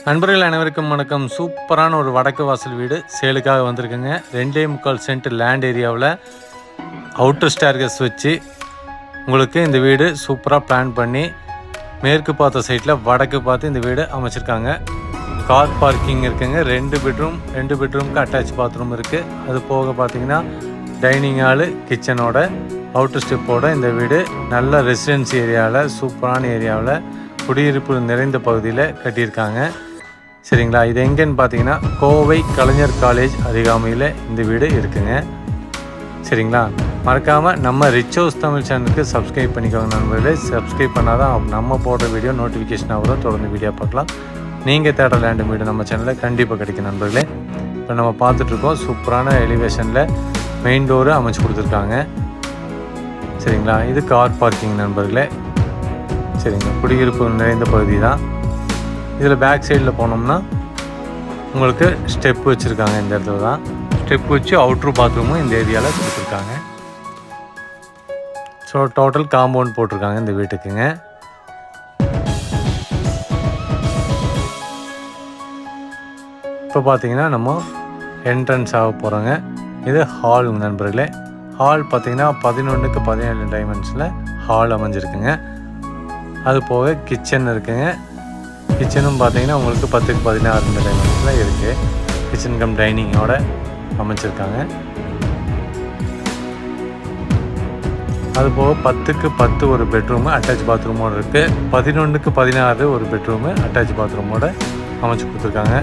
நண்பர்கள் அனைவருக்கும் வணக்கம். சூப்பரான ஒரு வடக்கு வாசல் வீடு சேலுக்காக வந்திருக்குங்க. 2.25 சென்ட் லேண்ட் ஏரியாவில் அவுட்டர் ஸ்டேர்கேஸ் வச்சு உங்களுக்கு இந்த வீடு சூப்பராக பிளான் பண்ணி மேற்கு பார்த்த சைட்டில் வடக்கு பார்த்து இந்த வீடு அமைச்சிருக்காங்க. கார் பார்க்கிங் இருக்குங்க. 2 பெட்ரூமுக்கு அட்டாச் பாத்ரூம் இருக்குது. அது போக பார்த்தீங்கன்னா டைனிங் ஹாலு, கிச்சனோட அவுட்டர் ஸ்டெப்போட இந்த வீடு நல்ல ரெசிடென்சி ஏரியாவில், சூப்பரான ஏரியாவில், குடியிருப்பு நிறைந்த பகுதியில் கட்டியிருக்காங்க. சரிங்களா, இது எங்கேன்னு பார்த்தீங்கன்னா கோவை கலைஞர் காலேஜ் அருகாமையில் இந்த வீடு இருக்குங்க. சரிங்களா, மறக்காமல் நம்ம ரிச் ஹவுஸ் தமிழ் சேனலுக்கு சப்ஸ்கிரைப் பண்ணிக்கோங்க நண்பர்களே. சப்ஸ்கிரைப் பண்ணால் தான் நம்ம போடுற வீடியோ நோட்டிஃபிகேஷன் ஆகும், தொடர்ந்து வீடியோ பார்க்கலாம். நீங்கள் தேடுற லேண்டு வீடு நம்ம சேனலில் கண்டிப்பாக கிடைக்கும் நண்பர்களே. இப்போ நம்ம பார்த்துட்ருக்கோம் சூப்பரான எலிவேஷனில் மெயின் டோரு அமைச்சு கொடுத்துருக்காங்க. சரிங்களா, இது கார் பார்க்கிங் நண்பர்களே. சரிங்க, குடியிருப்பு நிறைந்த பகுதி தான். இதில் பேக் சைடில் போனோம்னா உங்களுக்கு ஸ்டெப் வச்சுருக்காங்க. இந்த இடத்துல தான் ஸ்டெப் வச்சு அவுட்ரு பாத்ரூமும் இந்த ஏரியாவில் கொடுத்துருக்காங்க. ஸோ டோட்டல் காம்பவுண்ட் போட்டிருக்காங்க இந்த வீட்டுக்குங்க. இப்போ பார்த்தீங்கன்னா நம்ம என்ட்ரன்ஸ் ஆக போகிறோங்க. இது ஹால் நண்பர்களே. ஹால் பார்த்தீங்கன்னா 11க்கு 17 டைமென்ஷனில் ஹால் அமைஞ்சிருக்குங்க. அது போக கிச்சன் இருக்குங்க. கிச்சனும் பார்த்தீங்கன்னா உங்களுக்கு 10க்கு 16 டைமென்ஷனில் இருக்குது. கிச்சன் கம் டைனிங்கோட அமைச்சிருக்காங்க. அது போக 10க்கு 10 ஒரு பெட்ரூமு அட்டாச் பாத்ரூமோடு இருக்குது. 11க்கு 16 ஒரு பெட்ரூமு அட்டாச் பாத்ரூமோட அமைச்சு கொடுத்துருக்காங்க.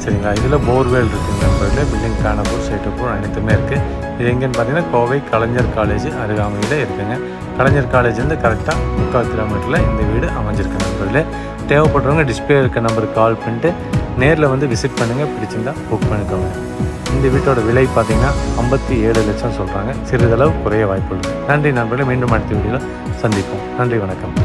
சரிங்களா, இதில் போர்வெல் இருக்குங்க நண்பர்களே. பில்டிங் காணப்பூர் சைட்டப்பூர் அனைத்துமே இருக்குது. இது எங்கேன்னு பார்த்தீங்கன்னா கோவை கலைஞர் காலேஜ் அருகாமையில் இருக்குங்க. கலைஞர் காலேஜ்லேருந்து கரெக்டாக 3/4 கிலோமீட்டரில் இந்த வீடு அமைஞ்சிருக்கு நண்பர்களே. தேவைப்படுறவங்க டிஸ்பிளே இருக்க நம்பருக்கு கால் பண்ணிட்டு நேரில் வந்து விசிட் பண்ணுங்கள். பிடிச்சிருந்தால் புக் பண்ணிக்கோங்க. இந்த வீட்டோட விலை பார்த்தீங்கன்னா 57 லட்சம் சொல்கிறாங்க. சிறிதளவு குறைய வாய்ப்பு இருக்குது. நன்றி நண்பர்களே. மீண்டும் அடுத்த வீடியோவில் சந்திப்போம். நன்றி, வணக்கம்.